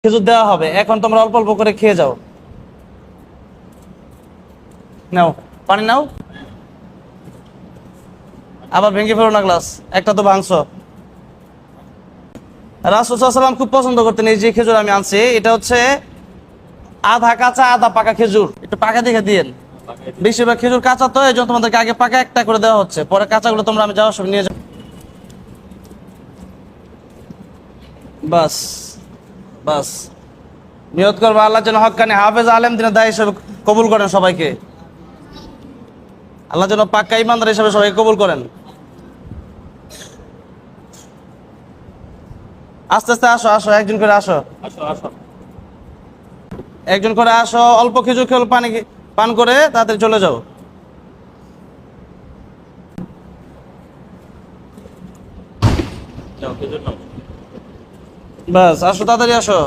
খেজুর দেওয়া হবে। এখন তোমরা অল্প অল্প করে খেয়ে যাও। নাও পানি নাও, আবার ভেঙে ফেলো না গ্লাস, একটা তো ভাঙছো। রাসূল সাল্লাল্লাহু আলাইহি ওয়াসাল্লাম খুব পছন্দ করতেন এই যে খেজুর আমি আনছি, এটা হচ্ছে আধা কাঁচা আধা পাকা খেজুর, একটু পাকা দেখে দিয়েন। বেশিরভাগ খেজুর কাঁচা, তো এই জন্য তোমাদেরকে আগে পাকা একটা করে দেওয়া হচ্ছে, পরে কাঁচাগুলো তোমরা আমি যাওয়ার সময় নিয়ে যাও। বাস বাস, নিয়ত করবো আল্লাহ যেন হক্কানি হাফেজ আলেম দিনের দায়ী হিসেবে কবুল করেন সবাইকে। আল্লাহ যেন পাক্কা ইমানদার হিসেবে সবাইকে কবুল করেন। আস্তে আস্তে আসো, আসো একজন করে আসো, একজন করে আসো। অল্প খেজুর খেয়ে পানি পান করে তাড়াতাড়ি চলে যাও। বাস আসো, তাড়াতাড়ি আসো।